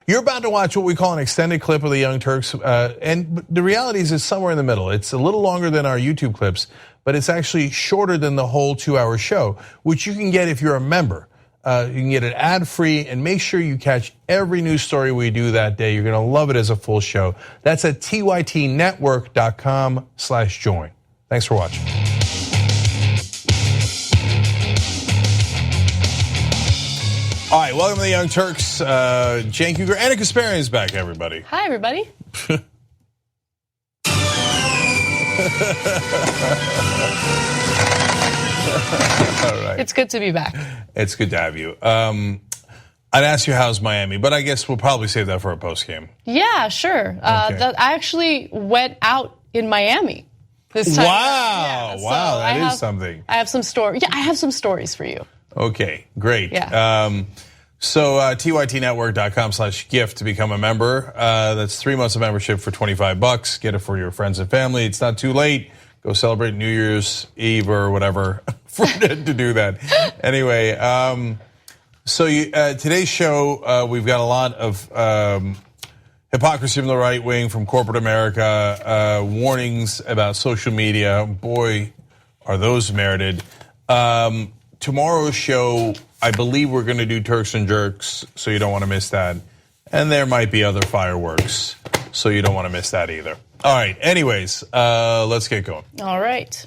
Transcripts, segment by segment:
You're about to watch what we call an extended clip of the Young Turks, and the reality is it's somewhere in the middle. It's a little longer than our YouTube clips, but it's actually shorter than the whole 2-hour show, which you can get if you're a member. You can get it ad-free, and make sure you catch every news story we do that day. You're gonna love it as a full show. That's at tytnetwork.com/join. Thanks for watching. All right, welcome to the Young Turks. Cenk Ana, Ana Kasparian is back, everybody. Hi, everybody. All right. It's good to be back. It's good to have you. I'd ask you how's Miami, but I guess we'll probably save that for a post game. Yeah, sure. Okay. I actually went out in Miami this time. Wow, yeah, wow, so that is something. I have some stories. Yeah, I have some stories for you. Okay, great. Yeah. So tytnetwork.com/gift to become a member. That's 3 months of membership for $25. Get it for your friends and family. It's not too late. Go celebrate New Year's Eve or whatever to do that. Anyway, so today's show, we've got a lot of hypocrisy from the right wing, from corporate America, warnings about social media. Boy, are those merited. Tomorrow's show, I believe we're going to do Turks and Jerks, so you don't want to miss that. And there might be other fireworks, so you don't want to miss that either. All right, anyways, let's get going. All right.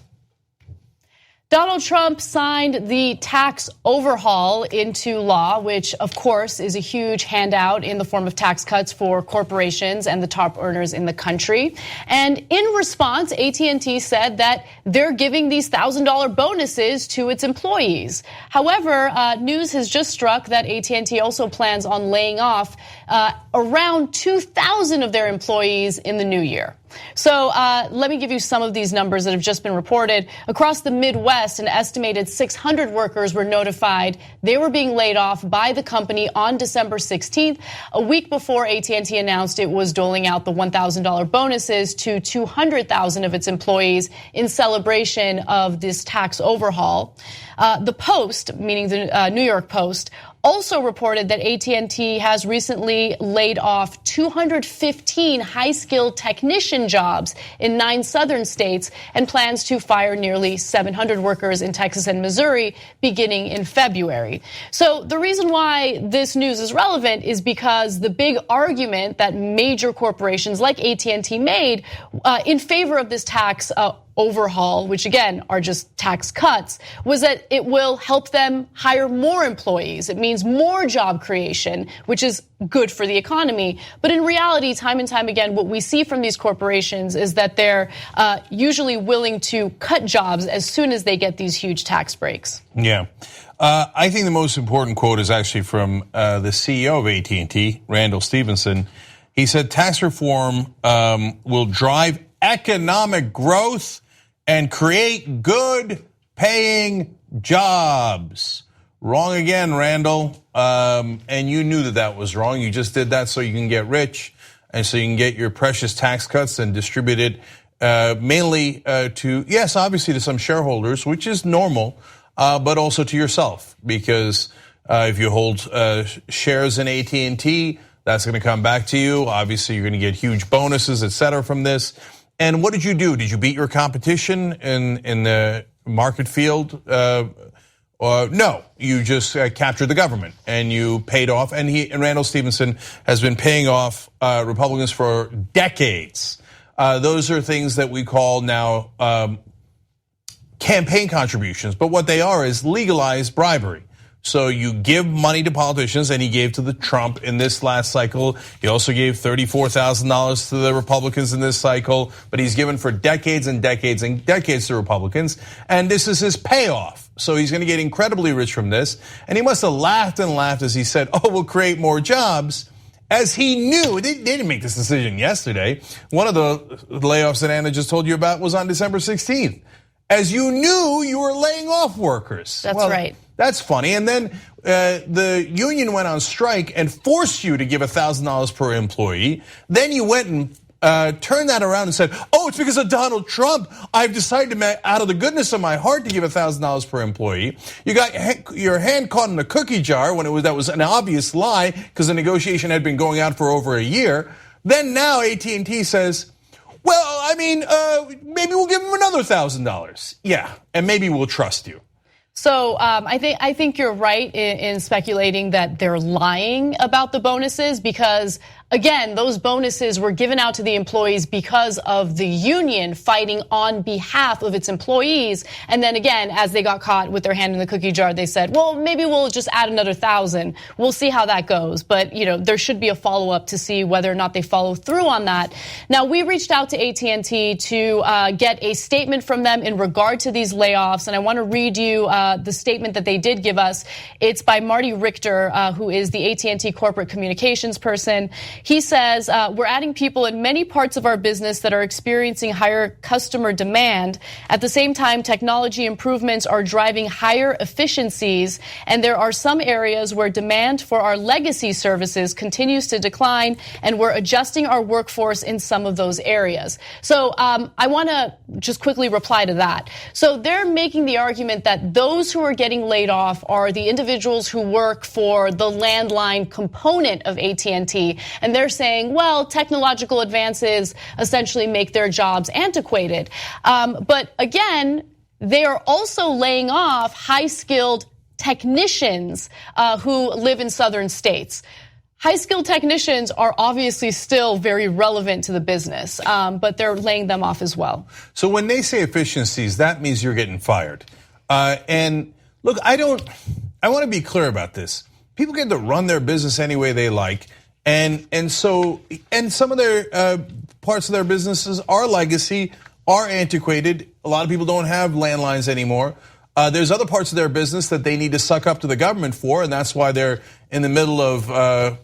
Donald Trump signed the tax overhaul into law, which of course is a huge handout in the form of tax cuts for corporations and the top earners in the country. And in response, AT&T said that they're giving these $1,000 bonuses to its employees. However, news has just struck that AT&T also plans on laying off around 2,000 of their employees in the new year. So let me give you some of these numbers that have just been reported. Across the Midwest, an estimated 600 workers were notified they were being laid off by the company on December 16th, a week before AT&T announced it was doling out the $1,000 bonuses to 200,000 of its employees in celebration of this tax overhaul. The Post, meaning the New York Post, also reported that AT&T has recently laid off 215 high-skilled technician jobs in 9 southern states and plans to fire nearly 700 workers in Texas and Missouri beginning in February. So the reason why this news is relevant is because the big argument that major corporations like AT&T made in favor of this tax overhaul, which again are just tax cuts, was that it will help them hire more employees. It means more job creation, which is good for the economy. But in reality, time and time again, what we see from these corporations is that they're usually willing to cut jobs as soon as they get these huge tax breaks. Yeah. I think the most important quote is actually from the CEO of AT&T, Randall Stephenson. He said tax reform will drive economic growth and create good paying jobs. Wrong again, Randall. And you knew that was wrong. You just did that so you can get rich and so you can get your precious tax cuts and distribute it mainly to, yes, obviously to some shareholders, which is normal, but also to yourself. Because if you hold shares in AT&T, that's going to come back to you. Obviously, you're going to get huge bonuses, et cetera, from this. And what did you do? Did you beat your competition in the market field? No, you just captured the government and you paid off. And Randall Stephenson has been paying off Republicans for decades. Those are things that we call now campaign contributions. But what they are is legalized bribery. So you give money to politicians, and he gave to the Trump in this last cycle. He also gave $34,000 to the Republicans in this cycle, but he's given for decades and decades and decades to Republicans, and this is his payoff. So he's going to get incredibly rich from this, and he must have laughed and laughed as he said, "Oh, we'll create more jobs," as he knew. They didn't make this decision yesterday. One of the layoffs that Ana just told you about was on December 16th. As you knew, you were laying off workers. That's right. That's funny. And then the union went on strike and forced you to give $1,000 per employee. Then you went and turned that around and said, oh, it's because of Donald Trump. I've decided out of the goodness of my heart to give $1,000 per employee. You got your hand caught in a cookie jar when that was an obvious lie because the negotiation had been going on for over a year. Then now AT&T says, well, I mean, maybe we'll give him another $1,000. Yeah, and maybe we'll trust you. So I think you're right in speculating that they're lying about the bonuses because, again, those bonuses were given out to the employees because of the union fighting on behalf of its employees. And then again, as they got caught with their hand in the cookie jar, they said, well, maybe we'll just add another 1,000. We'll see how that goes. But, there should be a follow-up to see whether or not they follow through on that. Now, we reached out to AT&T to get a statement from them in regard to these layoffs. And I want to read you the statement that they did give us. It's by Marty Richter, who is the AT&T corporate communications person. He says, we're adding people in many parts of our business that are experiencing higher customer demand. At the same time, technology improvements are driving higher efficiencies, and there are some areas where demand for our legacy services continues to decline, and we're adjusting our workforce in some of those areas. So I want to just quickly reply to that. So they're making the argument that those who are getting laid off are the individuals who work for the landline component of AT&T, and they're saying, well, technological advances essentially make their jobs antiquated. But again, they are also laying off high-skilled technicians who live in southern states. High-skilled technicians are obviously still very relevant to the business, but they're laying them off as well. So when they say efficiencies, that means you're getting fired. And look, I want to be clear about this. People get to run their business any way they like. And some of their parts of their businesses are legacy, are antiquated. A lot of people don't have landlines anymore. There's other parts of their business that they need to suck up to the government for, and that's why they're in the middle of,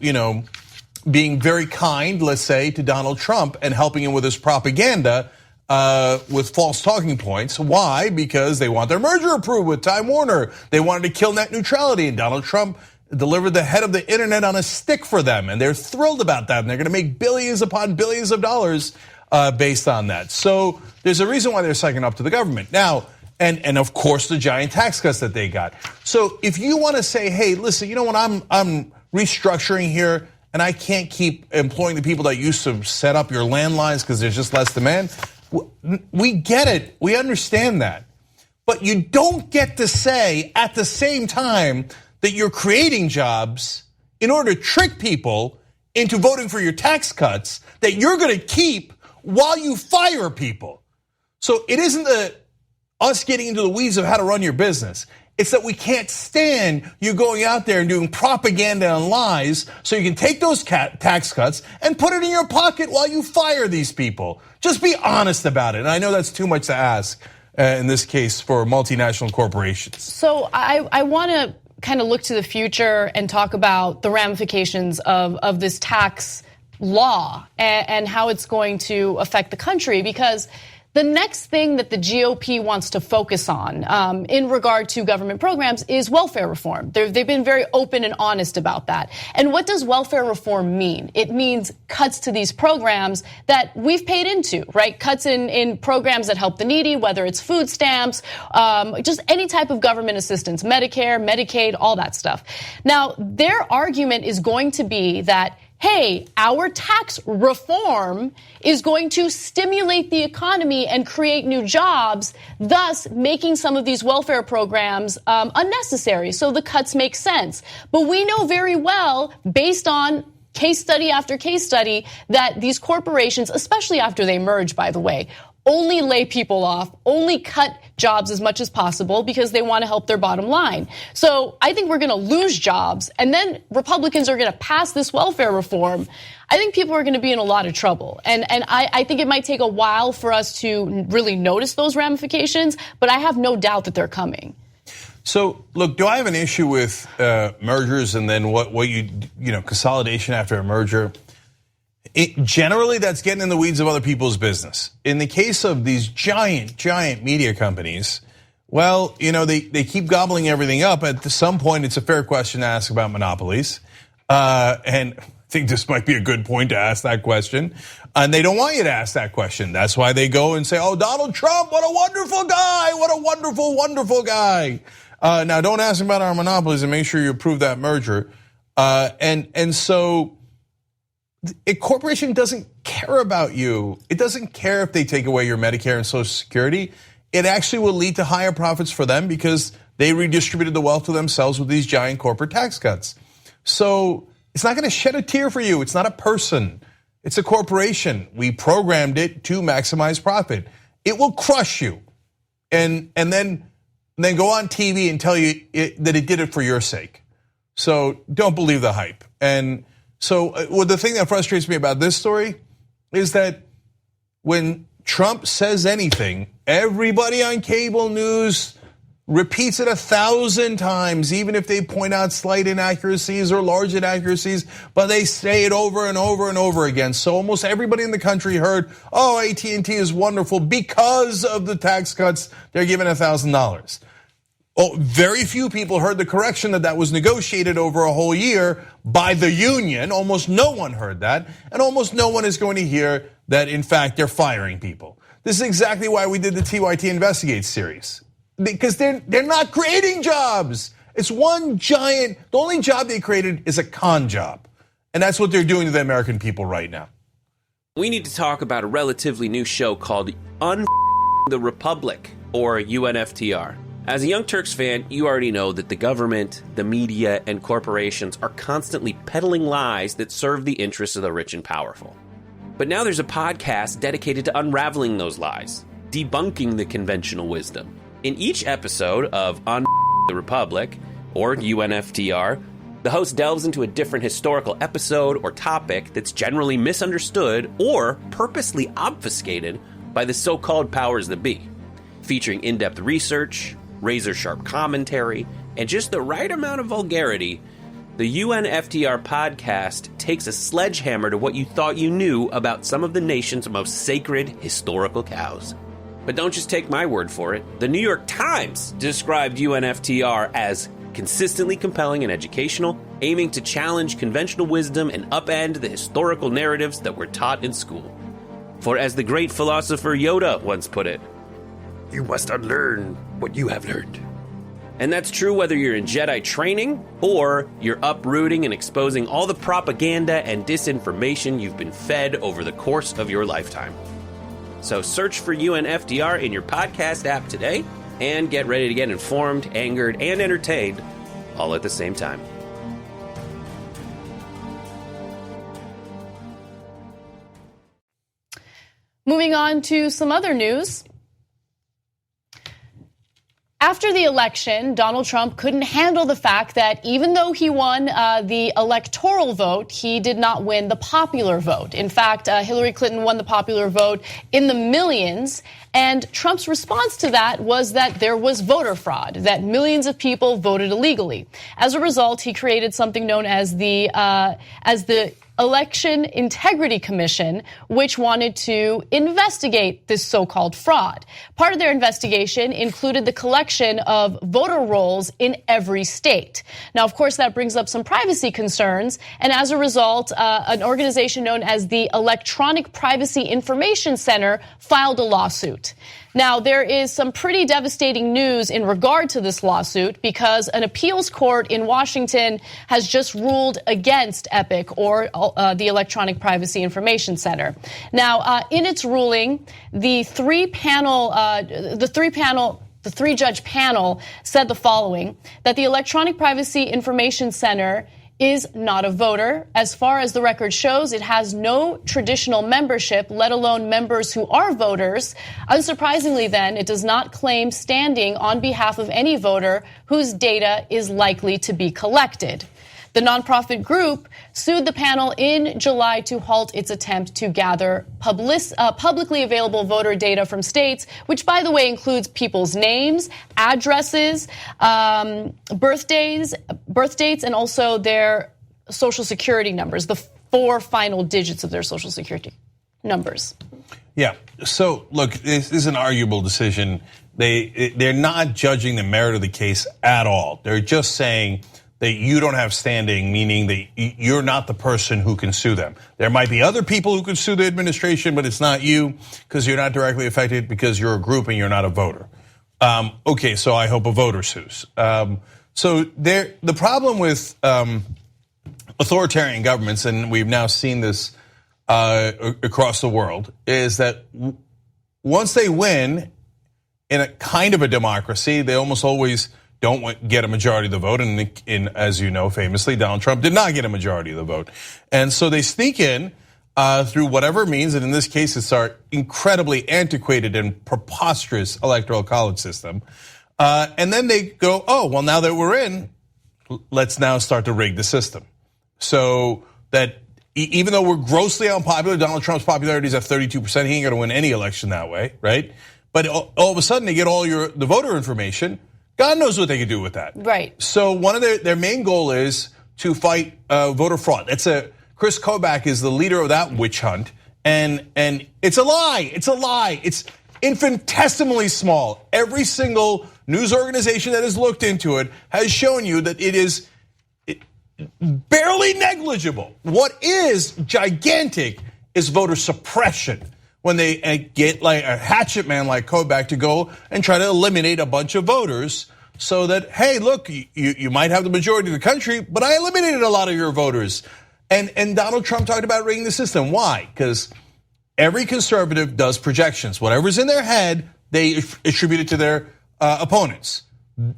being very kind, let's say, to Donald Trump and helping him with his propaganda with false talking points. Why? Because they want their merger approved with Time Warner. They wanted to kill net neutrality, and Donald Trump delivered the head of the internet on a stick for them, and they're thrilled about that, and they're going to make billions upon billions of dollars based on that. So there's a reason why they're sucking up to the government. Now, and of course the giant tax cuts that they got. So if you want to say, hey, listen, you know what, I'm restructuring here, and I can't keep employing the people that used to set up your landlines because there's just less demand, we get it, we understand that. But you don't get to say at the same time that you're creating jobs in order to trick people into voting for your tax cuts that you're going to keep while you fire people. So it isn't us getting into the weeds of how to run your business. It's that we can't stand you going out there and doing propaganda and lies so you can take those tax cuts and put it in your pocket while you fire these people. Just be honest about it. And I know that's too much to ask in this case for multinational corporations. So I want to kind of look to the future and talk about the ramifications of this tax law and how it's going to affect the country, because the next thing that the GOP wants to focus on in regard to government programs is welfare reform. They've been very open and honest about that. And what does welfare reform mean? It means cuts to these programs that we've paid into, right? Cuts in programs that help the needy, whether it's food stamps, just any type of government assistance, Medicare, Medicaid, all that stuff. Now, their argument is going to be that, hey, our tax reform is going to stimulate the economy and create new jobs, thus making some of these welfare programs unnecessary. So the cuts make sense. But we know very well, based on case study after case study, that these corporations, especially after they merge, by the way, only lay people off, only cut jobs as much as possible because they want to help their bottom line. So I think we're going to lose jobs, and then Republicans are going to pass this welfare reform. I think people are going to be in a lot of trouble. And I think it might take a while for us to really notice those ramifications, but I have no doubt that they're coming. So, look, do I have an issue with mergers and then what consolidation after a merger? Generally, that's getting in the weeds of other people's business. In the case of these giant media companies, well, they keep gobbling everything up. At some point, it's a fair question to ask about monopolies. And think this might be a good point to ask that question. And they don't want you to ask that question. That's why they go and say, oh, Donald Trump, what a wonderful guy. What a wonderful, wonderful guy. Now, don't ask him about our monopolies and make sure you approve that merger. And so a corporation doesn't care about you. It doesn't care if they take away your Medicare and Social Security. It actually will lead to higher profits for them because they redistributed the wealth to themselves with these giant corporate tax cuts. So it's not going to shed a tear for you. It's not a person. It's a corporation. We programmed it to maximize profit. It will crush you, and then go on TV and tell you that it did it for your sake. So don't believe the hype. And so the thing that frustrates me about this story is that when Trump says anything, everybody on cable news repeats it 1,000 times, even if they point out slight inaccuracies or large inaccuracies, but they say it over and over and over again. So almost everybody in the country heard, oh, AT&T is wonderful because of the tax cuts, they're giving $1,000. Oh, very few people heard the correction that was negotiated over a whole year by the union. Almost no one heard that, and almost no one is going to hear that, in fact, they're firing people. This is exactly why we did the TYT Investigates series. Because they're not creating jobs. It's one giant, the only job they created is a con job. And that's what they're doing to the American people right now. We need to talk about a relatively new show called the Republic, or UNFTR. As a Young Turks fan, you already know that the government, the media, and corporations are constantly peddling lies that serve the interests of the rich and powerful. But now there's a podcast dedicated to unraveling those lies, debunking the conventional wisdom. In each episode of On the Republic, or UNFTR, the host delves into a different historical episode or topic that's generally misunderstood or purposely obfuscated by the so-called powers that be, featuring in-depth research, razor-sharp commentary, and just the right amount of vulgarity. The UNFTR podcast takes a sledgehammer to what you thought you knew about some of the nation's most sacred historical cows. But don't just take my word for it. The New York Times described UNFTR as consistently compelling and educational, aiming to challenge conventional wisdom and upend the historical narratives that were taught in school. For as the great philosopher Yoda once put it, you must unlearn what you have learned. And that's true whether you're in Jedi training or you're uprooting and exposing all the propaganda and disinformation you've been fed over the course of your lifetime. So search for UNFTR in your podcast app today and get ready to get informed, angered, and entertained all at the same time. Moving on to some other news. After the election, Donald Trump couldn't handle the fact that even though he won the electoral vote, he did not win the popular vote. In fact, Hillary Clinton won the popular vote in the millions. And Trump's response to that was that there was voter fraud, that millions of people voted illegally. As a result, he created something known as the Election Integrity Commission, which wanted to investigate this so-called fraud. Part of their investigation included the collection of voter rolls in every state. Now, of course, that brings up some privacy concerns, and as a result, an organization known as the Electronic Privacy Information Center filed a lawsuit. Now, there is some pretty devastating news in regard to this lawsuit because an appeals court in Washington has just ruled against EPIC, or the Electronic Privacy Information Center. Now, in its ruling, the three-judge panel said the following, that the Electronic Privacy Information Center is not a voter. As far as the record shows, it has no traditional membership, let alone members who are voters. Unsurprisingly, then, it does not claim standing on behalf of any voter whose data is likely to be collected. The nonprofit group sued the panel in July to halt its attempt to gather publicly available voter data from states, which, by the way, includes people's names, addresses, birth dates, and also their social security numbers, the 4 final digits of their social security numbers. Yeah. So, look, this is an arguable decision. They're not judging the merit of the case at all. They're just saying that you don't have standing, meaning that you're not the person who can sue them. There might be other people who could sue the administration, but it's not you because you're not directly affected because you're a group and you're not a voter. Okay, so I hope a voter sues. So the problem with authoritarian governments, and we've now seen this across the world, is that once they win in a kind of a democracy, they almost always don't get a majority of the vote. And as you know, famously, Donald Trump did not get a majority of the vote. And so they sneak in through whatever means, and in this case, it's our incredibly antiquated and preposterous electoral college system. And then they go, oh, well, now that we're in, let's now start to rig the system. So that even though we're grossly unpopular, Donald Trump's popularity is at 32%, he ain't gonna win any election that way, right? But all of a sudden, they get all the voter information. God knows what they could do with that. Right. So one of their main goal is to fight voter fraud. Chris Kobach is the leader of that witch hunt, and it's a lie. It's a lie. It's infinitesimally small. Every single news organization that has looked into it has shown you that it is barely negligible. What is gigantic is voter suppression. When they get like a hatchet man like Kobach to go and try to eliminate a bunch of voters so that, hey, look, you might have the majority of the country, but I eliminated a lot of your voters. And Donald Trump talked about rigging the system. Why? Because every conservative does projections. Whatever's in their head, they attribute it to their opponents.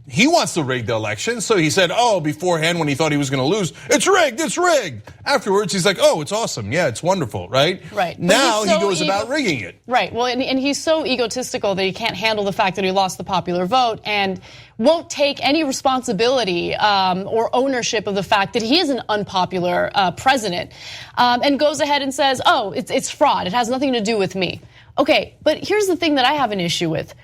He wants to rig the election, so he said, oh, beforehand when he thought he was gonna lose, it's rigged, it's rigged. Afterwards, he's like, oh, it's awesome, yeah, it's wonderful, right? Right. Now he goes about rigging it. Right, well, and he's so egotistical that he can't handle the fact that he lost the popular vote and won't take any responsibility or ownership of the fact that he is an unpopular president, and goes ahead and says, oh, it's fraud, it has nothing to do with me. Okay, but here's the thing that I have an issue with.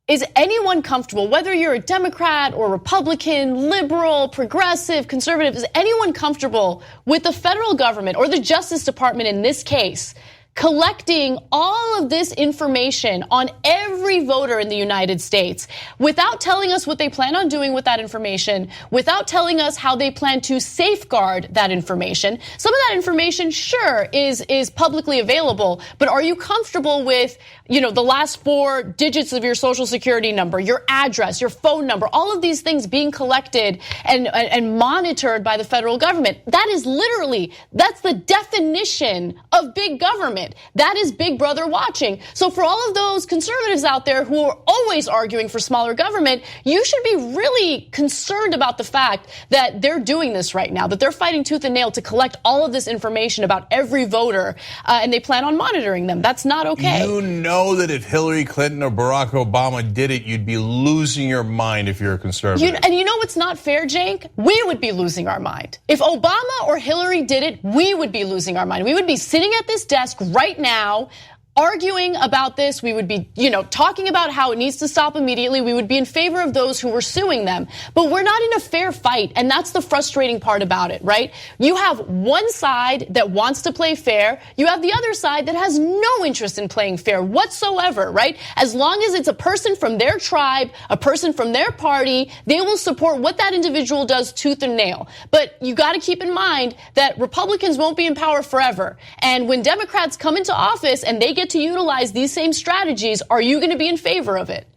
Is anyone comfortable, whether you're a Democrat or Republican, liberal, progressive, conservative, is anyone comfortable with the federal government or the Justice Department in this case collecting all of this information on every voter in the United States without telling us what they plan on doing with that information, without telling us how they plan to safeguard that information? Some of that information, sure, is publicly available, but are you comfortable with, the last 4 digits of your social security number, your address, your phone number, all of these things being collected and monitored by the federal government? That is literally, that's the definition of big government. That is Big Brother watching. So for all of those conservatives out there who are always arguing for smaller government, you should be really concerned about the fact that they're doing this right now, that they're fighting tooth and nail to collect all of this information about every voter, and they plan on monitoring them. That's not okay. You know that if Hillary Clinton or Barack Obama did it, you'd be losing your mind if you're a conservative. And you know what's not fair, Cenk? We would be losing our mind. If Obama or Hillary did it, we would be losing our mind. We would be sitting at this desk right now arguing about this. We would be, talking about how it needs to stop immediately. We would be in favor of those who were suing them. But we're not in a fair fight, and that's the frustrating part about it, right? You have one side that wants to play fair. You have the other side that has no interest in playing fair whatsoever, right? As long as it's a person from their tribe, a person from their party, they will support what that individual does tooth and nail. But you got to keep in mind that Republicans won't be in power forever. And when Democrats come into office and they get to utilize these same strategies, are you going to be in favor of it?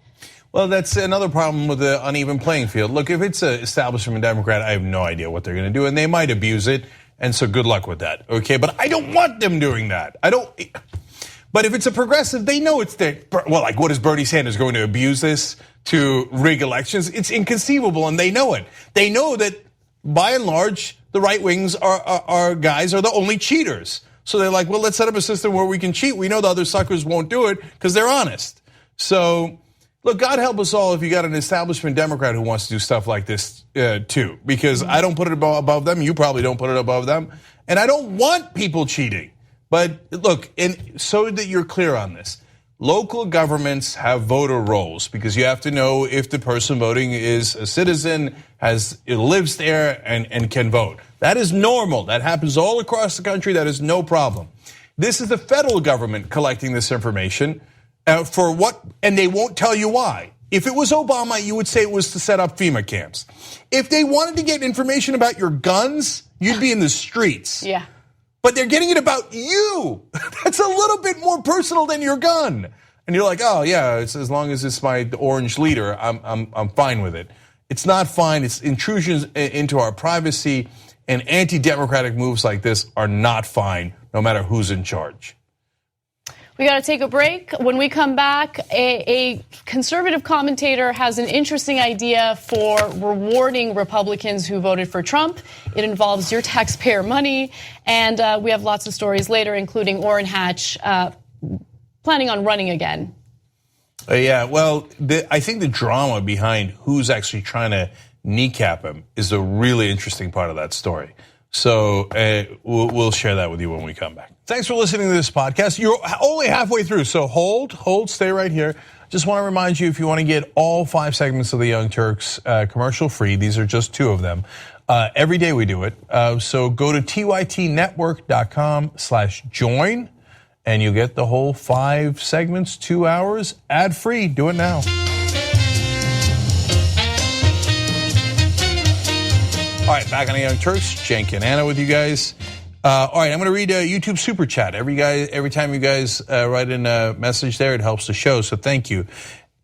Well, that's another problem with the uneven playing field. Look, if it's an establishment Democrat, I have no idea what they're going to do, and they might abuse it, and so good luck with that, okay? But I don't want them doing that. But if it's a progressive, they know it's their, well, like what is Bernie Sanders going to abuse this to rig elections? It's inconceivable, and they know it. They know that, by and large, the right wings are guys are the only cheaters. So they're like, well, let's set up a system where we can cheat. We know the other suckers won't do it because they're honest. So, look, God help us all if you got an establishment Democrat who wants to do stuff like this too. Because I don't put it above them. You probably don't put it above them. And I don't want people cheating. But look, and so that you're clear on this, local governments have voter rolls because you have to know if the person voting is a citizen, lives there, and can vote. That is normal. That happens all across the country. That is no problem. This is the federal government collecting this information for what, and they won't tell you why. If it was Obama, you would say it was to set up FEMA camps. If they wanted to get information about your guns, you'd be in the streets. Yeah. But they're getting it about you. That's a little bit more personal than your gun. And you're like, oh yeah, it's, as long as it's my orange leader, I'm fine with it. It's not fine. It's intrusions into our privacy, and anti-democratic moves like this are not fine, no matter who's in charge. We got to take a break. When we come back, a conservative commentator has an interesting idea for rewarding Republicans who voted for Trump. It involves your taxpayer money, and we have lots of stories later, including Orrin Hatch planning on running again. Yeah, well, I think the drama behind who's actually trying to kneecap him is a really interesting part of that story. So we'll share that with you when we come back. Thanks for listening to this podcast. You're only halfway through, so hold, stay right here. Just want to remind you, if you want to get all 5 segments of the Young Turks commercial free, these are just 2 of them. Every day we do it. So go to tytnetwork.com/join, and you'll get the whole 5 segments, 2 hours, ad free. Do it now. All right, back on the Young Turks, Cenk Ana with you guys. All right, I'm going to read a YouTube super chat. Every time you guys write in a message there, it helps the show. So thank you.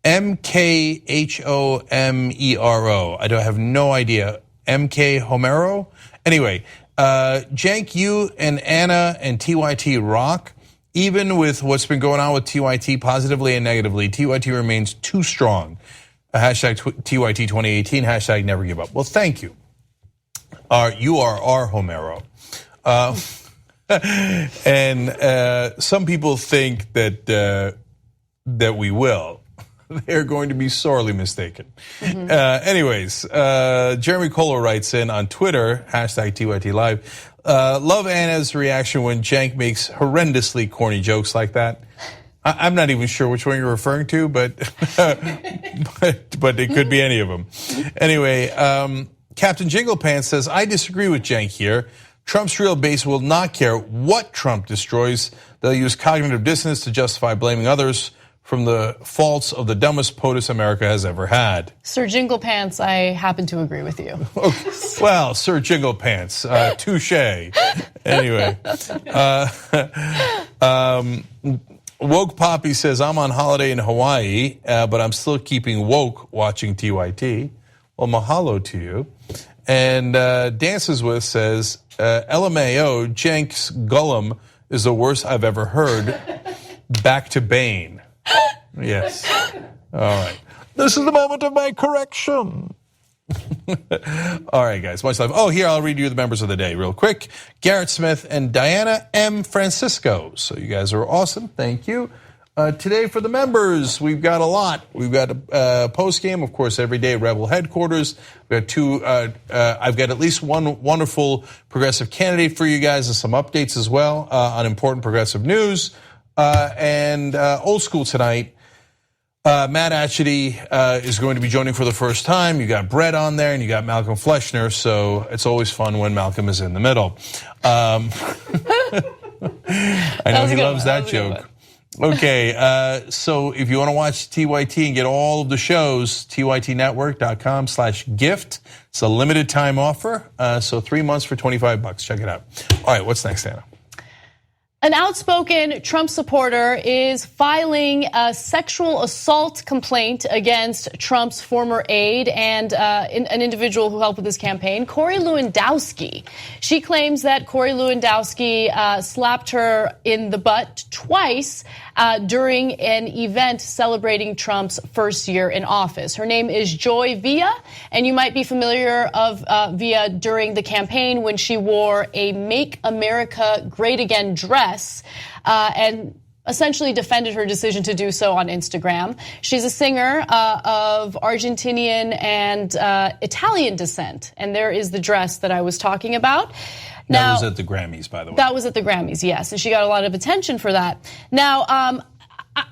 MKHOMERO. I have no idea. MK Homero. Anyway, Cenk, you and Anna and TYT rock. Even with what's been going on with TYT positively and negatively, TYT remains too strong. Hashtag TYT 2018. Hashtag never give up. Well, thank you. You are our Homero. And some people think that we will. They're going to be sorely mistaken. Mm-hmm. Anyways, Jeremy Kohler writes in on Twitter, hashtag TYT Live, love Anna's reaction when Cenk makes horrendously corny jokes like that. I'm not even sure which one you're referring to, but it could be any of them. Anyway, Captain Jinglepants says, I disagree with Cenk here. Trump's real base will not care what Trump destroys. They'll use cognitive dissonance to justify blaming others from the faults of the dumbest POTUS America has ever had. Sir Jinglepants, I happen to agree with you. Okay. Well, Sir Jinglepants, touche. Anyway. Woke Poppy says, I'm on holiday in Hawaii, but I'm still keeping woke watching TYT. Well, mahalo to you. And Dances With says, LMAO, Cenk's Gollum is the worst I've ever heard. Back to Bane. Yes. All right. This is the moment of my correction. All right, guys. Much love. Oh, here, I'll read you the members of the day real quick. Garrett Smith and Diana M. Francisco. So you guys are awesome. Thank you. Today for the members, we've got a lot. We've got a post game, of course, every day, Rebel headquarters. We got 2. I've got at least one wonderful progressive candidate for you guys, and some updates as well on important progressive news. And old school tonight. Matt Atchity is going to be joining for the first time. You got Brett on there, and you got Malcolm Fleshner. So it's always fun when Malcolm is in the middle. I know he loves that joke. Okay, so if you want to watch TYT and get all of the shows, tytnetwork.com/gift. It's a limited time offer, so 3 months for $25. Check it out. All right, what's next, Anna? An outspoken Trump supporter is filing a sexual assault complaint against Trump's former aide and an individual who helped with his campaign, Corey Lewandowski. She claims that Corey Lewandowski slapped her in the butt twice during an event celebrating Trump's first year in office. Her name is Joy Villa, and you might be familiar of Villa during the campaign when she wore a Make America Great Again dress and essentially defended her decision to do so on Instagram. She's a singer of Argentinian and Italian descent, and there is the dress that I was talking about. Now, that was at the Grammys, by the way. That was at the Grammys, yes, and she got a lot of attention for that. Now,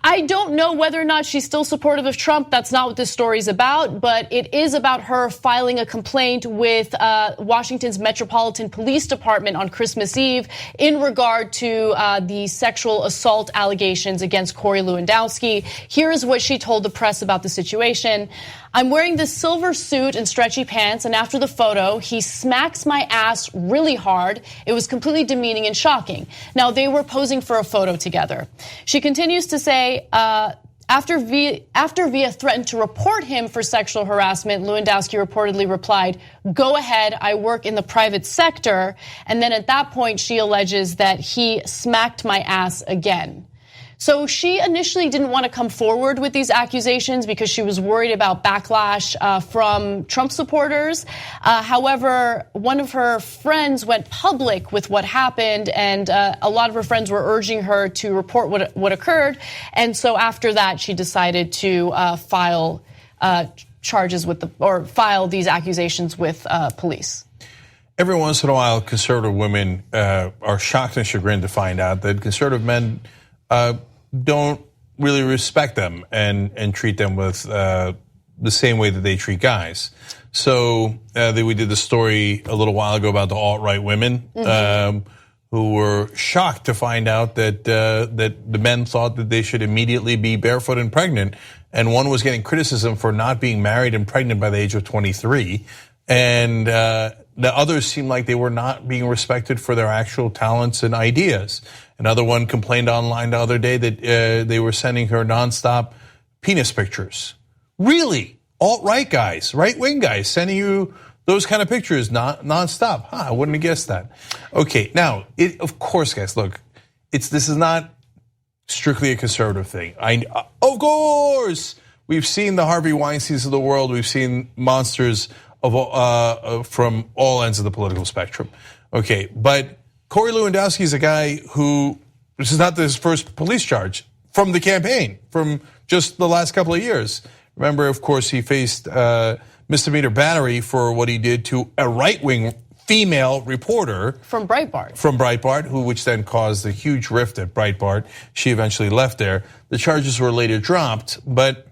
I don't know whether or not she's still supportive of Trump. That's not what this story's about, but it is about her filing a complaint with Washington's Metropolitan Police Department on Christmas Eve in regard to the sexual assault allegations against Corey Lewandowski. Here is what she told the press about the situation. I'm wearing this silver suit and stretchy pants, and after the photo, he smacks my ass really hard. It was completely demeaning and shocking. Now, they were posing for a photo together. She continues to say, after Via threatened to report him for sexual harassment, Lewandowski reportedly replied, "Go ahead, I work in the private sector." And then at that point, she alleges that he smacked my ass again. So she initially didn't want to come forward with these accusations because she was worried about backlash from Trump supporters. However, one of her friends went public with what happened, and a lot of her friends were urging her to report what occurred. And so after that, she decided to file charges with file these accusations with police. Every once in a while, conservative women are shocked and chagrined to find out that conservative men don't really respect them and treat them with the same way that they treat guys. So we did the story a little while ago about the alt-right women who were shocked to find out that the men thought that they should immediately be barefoot and pregnant, and one was getting criticism for not being married and pregnant by the age of 23, and the others seemed like they were not being respected for their actual talents and ideas. Another one complained online the other day that they were sending her nonstop penis pictures. Really? Alt-right guys, right-wing guys sending you those kind of pictures nonstop. I wouldn't have guessed that. Okay, now, of course, guys, look, this is not strictly a conservative thing. Of course, we've seen the Harvey Weinsteins of the world. We've seen monsters from all ends of the political spectrum. Okay, but Corey Lewandowski is a guy who, this is not his first police charge from the campaign, from just the last couple of years. Remember, of course, he faced misdemeanor battery for what he did to a right-wing female reporter. From Breitbart, which then caused a huge rift at Breitbart. She eventually left there. The charges were later dropped, but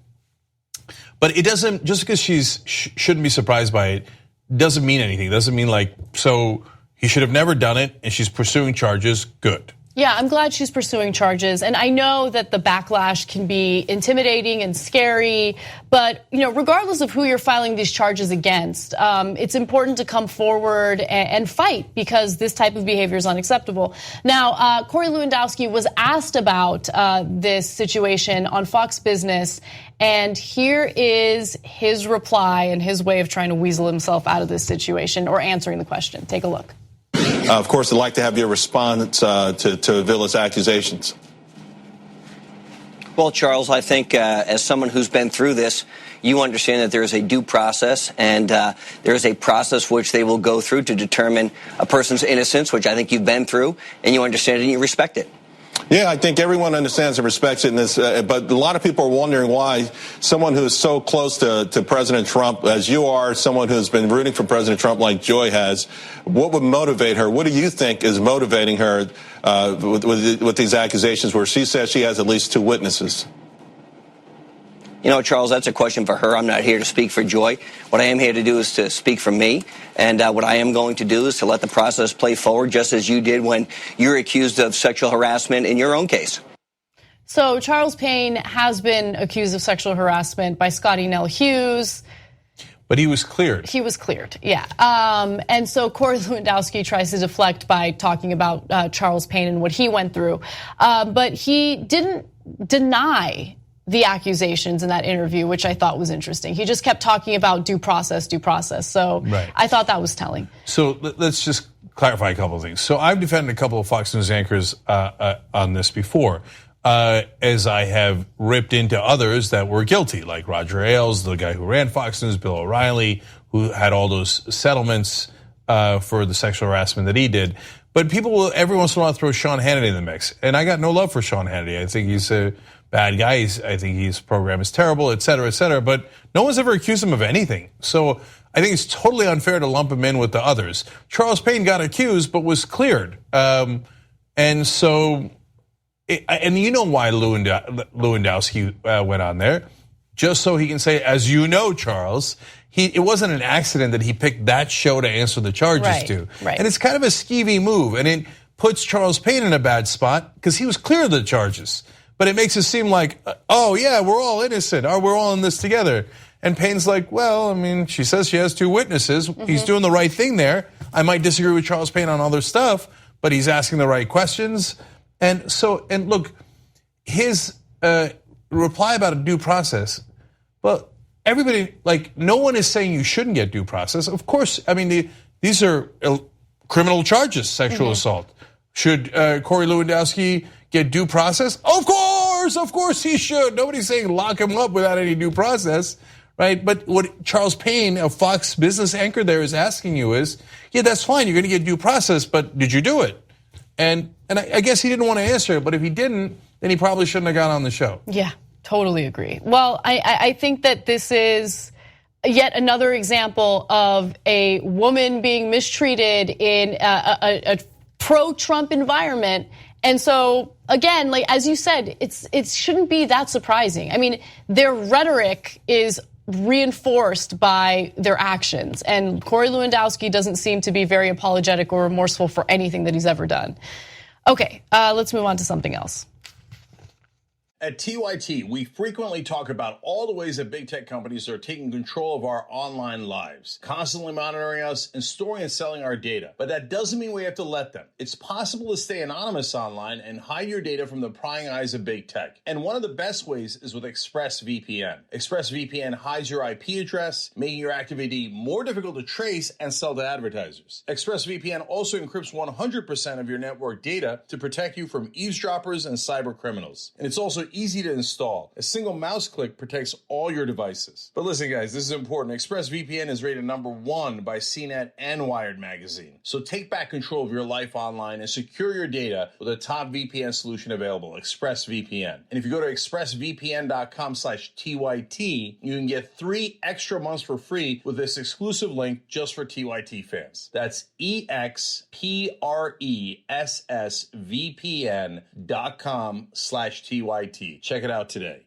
it doesn't, just because shouldn't be surprised by it, doesn't mean anything. Doesn't mean like, so he should have never done it and she's pursuing charges, good. Yeah, I'm glad she's pursuing charges. And I know that the backlash can be intimidating and scary, but regardless of who you're filing these charges against, it's important to come forward and fight, because this type of behavior is unacceptable. Now, Corey Lewandowski was asked about this situation on Fox Business, and here is his reply and his way of trying to weasel himself out of this situation, or answering the question. Take a look. Of course, I'd like to have your response to Villa's accusations. Well, Charles, I think as someone who's been through this, you understand that there is a due process, and there is a process which they will go through to determine a person's innocence, which I think you've been through, and you understand it and you respect it. Yeah, I think everyone understands and respects it in this, but a lot of people are wondering why someone who is so close to President Trump, as you are, someone who's been rooting for President Trump like Joy has, what would motivate her? What do you think is motivating her with these accusations where she says she has at least 2 witnesses? Charles, that's a question for her. I'm not here to speak for Joy. What I am here to do is to speak for me. And what I am going to do is to let the process play forward, just as you did when you're accused of sexual harassment in your own case. So Charles Payne has been accused of sexual harassment by Scotty Nell Hughes. But he was cleared. He was cleared, yeah. And so Corey Lewandowski tries to deflect by talking about Charles Payne and what he went through. But he didn't deny the accusations in that interview, which I thought was interesting. He just kept talking about due process. So right. I thought that was telling. So let's just clarify a couple of things. So I've defended a couple of Fox News anchors on this before, as I have ripped into others that were guilty, like Roger Ailes, the guy who ran Fox News, Bill O'Reilly, who had all those settlements for the sexual harassment that he did. But people will every once in a while throw Sean Hannity in the mix. And I got no love for Sean Hannity. I think he's a bad guy. I think his program is terrible, et cetera, but no one's ever accused him of anything. So I think it's totally unfair to lump him in with the others. Charles Payne got accused but was cleared. And so and you know why Lewandowski went on there, just so he can say, as you know, Charles, it wasn't an accident that he picked that show to answer the charges to. Right. And it's kind of a skeevy move, and it puts Charles Payne in a bad spot because he was clear of the charges. But it makes it seem like, oh yeah, we're all innocent, or we're all in this together. And Payne's like, well, I mean, she says she has 2 witnesses. He's doing the right thing there. I might disagree with Charles Payne on other stuff, but he's asking the right questions. And look, his reply about a due process, well, everybody, like, no one is saying you shouldn't get due process. Of course, I mean, these are criminal charges, sexual assault. Should Corey Lewandowski get due process? Of course he should. Nobody's saying lock him up without any due process, right? But what Charles Payne, a Fox business anchor there, is asking you is, yeah, that's fine, you're going to get due process, but did you do it? And I guess he didn't want to answer it, but if he didn't, then he probably shouldn't have got on the show. Yeah, totally agree. Well, I think that this is yet another example of a woman being mistreated in a pro-Trump environment. And so, again, like as you said, it shouldn't be that surprising. I mean, their rhetoric is reinforced by their actions. And Corey Lewandowski doesn't seem to be very apologetic or remorseful for anything that he's ever done. Okay, let's move on to something else. At TYT, we frequently talk about all the ways that big tech companies are taking control of our online lives, constantly monitoring us and storing and selling our data. But that doesn't mean we have to let them. It's possible to stay anonymous online and hide your data from the prying eyes of big tech. And one of the best ways is with ExpressVPN. ExpressVPN hides your IP address, making your active ID more difficult to trace and sell to advertisers. ExpressVPN also encrypts 100% of your network data to protect you from eavesdroppers and cyber criminals. And it's also easy to install. A single mouse click protects all your devices. But listen, guys, this is important. ExpressVPN is rated #1 by CNET and Wired magazine. So take back control of your life online and secure your data with a top VPN solution available, ExpressVPN. And if you go to expressvpn.com/TYT, you can get 3 extra months for free with this exclusive link just for TYT fans. That's expressvpn.com/TYT. Check it out today.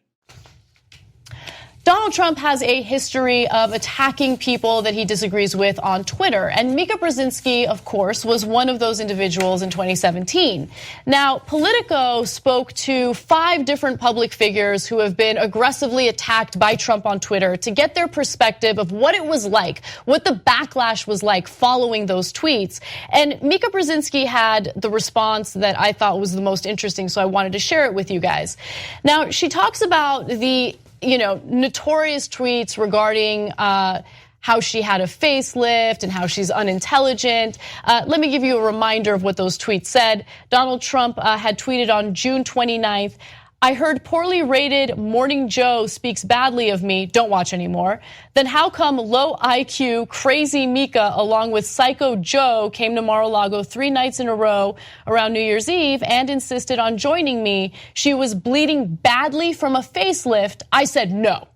Donald Trump has a history of attacking people that he disagrees with on Twitter. And Mika Brzezinski, of course, was one of those individuals in 2017. Now, Politico spoke to 5 different public figures who have been aggressively attacked by Trump on Twitter to get their perspective of what it was like, what the backlash was like following those tweets. And Mika Brzezinski had the response that I thought was the most interesting, so I wanted to share it with you guys. Now, she talks about the notorious tweets regarding how she had a facelift and how she's unintelligent. Let me give you a reminder of what those tweets said. Donald Trump had tweeted on June 29th, I heard poorly rated Morning Joe speaks badly of me, don't watch anymore. Then how come low IQ, crazy Mika, along with Psycho Joe, came to Mar-a-Lago 3 nights in a row around New Year's Eve and insisted on joining me? She was bleeding badly from a facelift. I said no.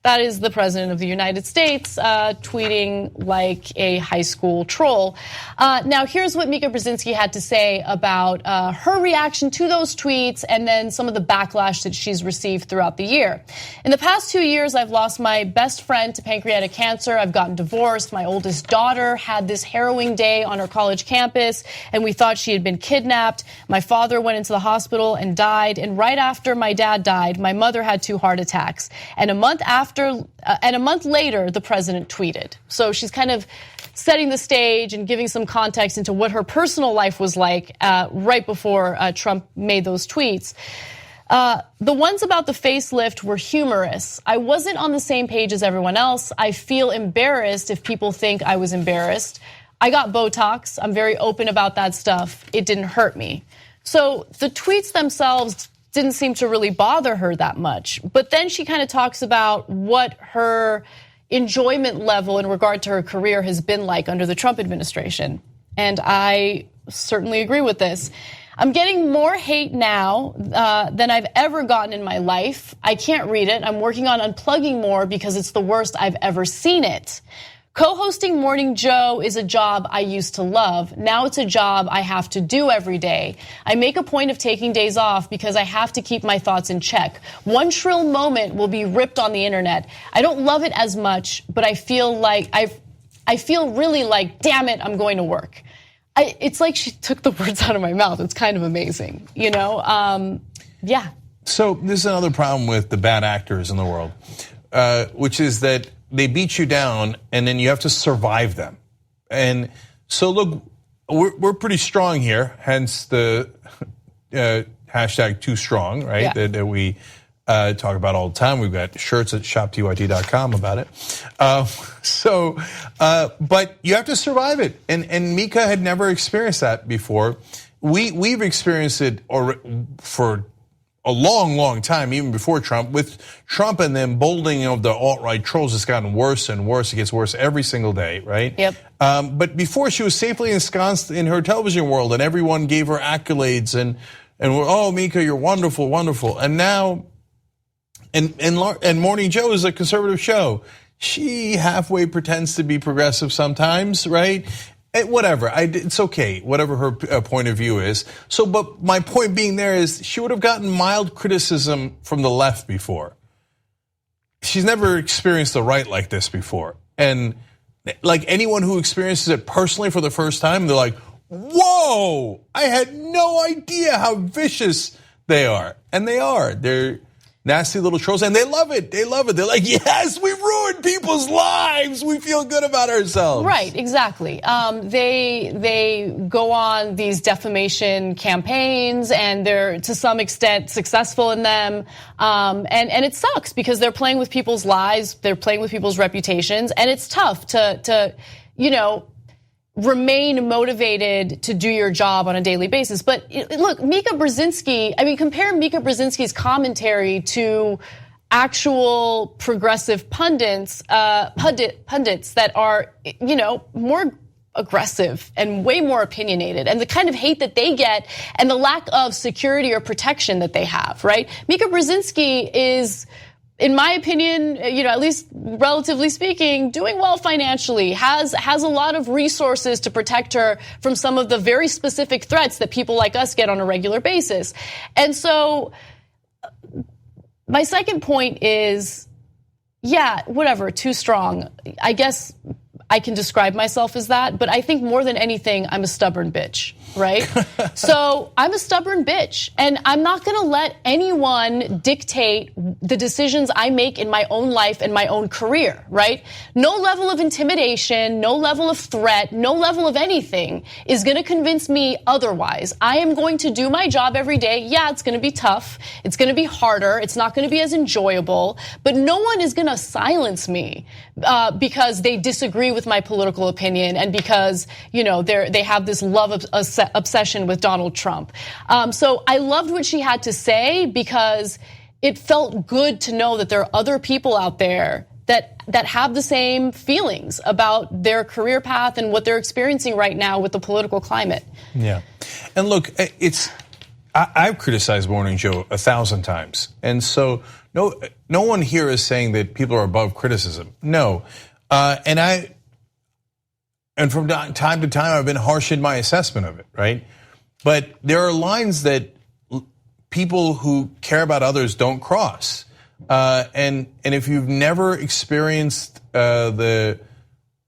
That is the president of the United States tweeting like a high school troll. Now, here's what Mika Brzezinski had to say about her reaction to those tweets and then some of the backlash that she's received throughout the year. In the past 2 years, I've lost my best friend to pancreatic cancer. I've gotten divorced. My oldest daughter had this harrowing day on her college campus, and we thought she had been kidnapped. My father went into the hospital and died. And right after my dad died, my mother had 2 heart attacks. And a month later, the president tweeted. So she's kind of setting the stage and giving some context into what her personal life was like right before Trump made those tweets. The ones about the facelift were humorous. I wasn't on the same page as everyone else. I feel embarrassed if people think I was embarrassed. I got Botox. I'm very open about that stuff. It didn't hurt me. So the tweets themselves didn't seem to really bother her that much. But then she kind of talks about what her enjoyment level in regard to her career has been like under the Trump administration. And I certainly agree with this. I'm getting more hate now than I've ever gotten in my life. I can't read it. I'm working on unplugging more because it's the worst I've ever seen it. Co-hosting Morning Joe is a job I used to love. Now it's a job I have to do every day. I make a point of taking days off because I have to keep my thoughts in check. One shrill moment will be ripped on the internet. I don't love it as much, but I feel really like, damn it, I'm going to work. It's like she took the words out of my mouth. It's kind of amazing, you know? Yeah. So this is another problem with the bad actors in the world, which is that they beat you down and then you have to survive them. And so look, we're pretty strong here, hence the hashtag too strong, right? Yeah. That we talk about all the time. We've got shirts at shoptyt.com about it. But you have to survive it. And Mika had never experienced that before. We've experienced it for a long, long time, even before Trump. With Trump and the emboldening of the alt-right trolls, it's gotten worse and worse. It gets worse every single day, right? Yep. But before, she was safely ensconced in her television world, and everyone gave her accolades and oh, Mika, you're wonderful, wonderful. And now, and Morning Joe is a conservative show. She halfway pretends to be progressive sometimes, right? Whatever, it's okay, whatever her point of view is. So, but my point being there is she would have gotten mild criticism from the left before. She's never experienced the right like this before. And like anyone who experiences it personally for the first time, they're like, whoa, I had no idea how vicious they are. And they are. They're nasty little trolls, and they love it. They love it. They're like, yes, we ruined people's lives. We feel good about ourselves. Right, exactly. They go on these defamation campaigns, and they're to some extent successful in them. And it sucks because they're playing with people's lives, they're playing with people's reputations, and it's tough to remain motivated to do your job on a daily basis. But look, Mika Brzezinski, I mean, compare Mika Brzezinski's commentary to actual progressive pundits that are, more aggressive and way more opinionated, and the kind of hate that they get and the lack of security or protection that they have, right? Mika Brzezinski is, in my opinion, at least relatively speaking, doing well financially, has a lot of resources to protect her from some of the very specific threats that people like us get on a regular basis. And so my second point is, yeah, whatever, too strong. I guess I can describe myself as that, but I think more than anything, I'm a stubborn bitch, right? So I'm a stubborn bitch, and I'm not gonna let anyone dictate the decisions I make in my own life and my own career, right? No level of intimidation, no level of threat, no level of anything is gonna convince me otherwise. I am going to do my job every day. Yeah, it's gonna be tough. It's gonna be harder. It's not gonna be as enjoyable, but no one is gonna silence me because they disagree with my political opinion and because, they have this love of obsession with Donald Trump. So I loved what she had to say because it felt good to know that there are other people out there that have the same feelings about their career path and what they're experiencing right now with the political climate. Yeah. And look, I've criticized Morning Joe 1,000 times. And so no one here is saying that people are above criticism. No. And from time to time, I've been harsh in my assessment of it, right? But there are lines that people who care about others don't cross. And if you've never experienced the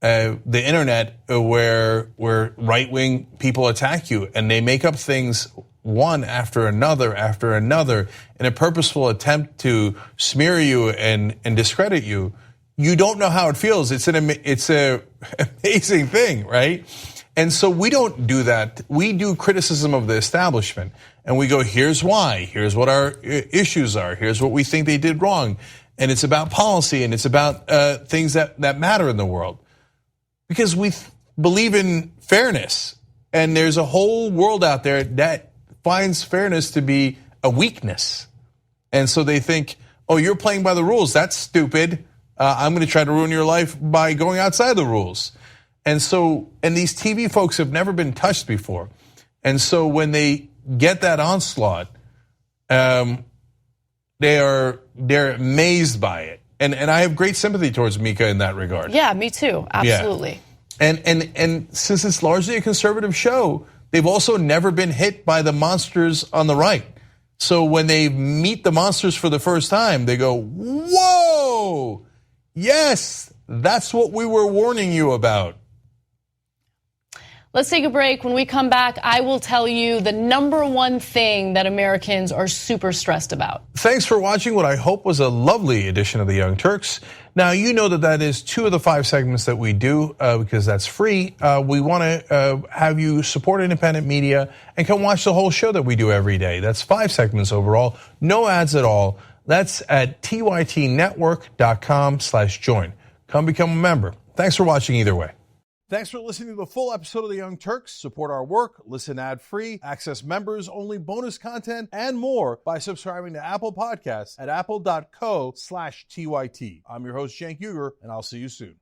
internet where right-wing people attack you and they make up things one after another in a purposeful attempt to smear you and discredit you, you don't know how it feels. It's a amazing thing, right? And so we don't do that. We do criticism of the establishment, and we go, here's why, here's what our issues are, here's what we think they did wrong. And it's about policy, and it's about things that matter in the world. Because we believe in fairness, and there's a whole world out there that finds fairness to be a weakness. And so they think, oh, you're playing by the rules, that's stupid. I'm going to try to ruin your life by going outside the rules. And these TV folks have never been touched before. And so when they get that onslaught, they're amazed by it. And I have great sympathy towards Mika in that regard. Yeah, me too. Absolutely. Yeah. And since it's largely a conservative show, they've also never been hit by the monsters on the right. So when they meet the monsters for the first time, they go, whoa, yes, that's what we were warning you about. Let's take a break. When we come back, I will tell you the number one thing that Americans are super stressed about. Thanks for watching what I hope was a lovely edition of the Young Turks. Now, you know that is 2 of the 5 segments that we do because that's free. We want to have you support independent media and come watch the whole show that we do every day. That's 5 segments overall, no ads at all. That's at tytnetwork.com/join. Come become a member. Thanks for watching either way. Thanks for listening to the full episode of The Young Turks. Support our work, listen ad-free, access members-only bonus content, and more by subscribing to Apple Podcasts at apple.co/TYT. I'm your host, Cenk Ana, and I'll see you soon.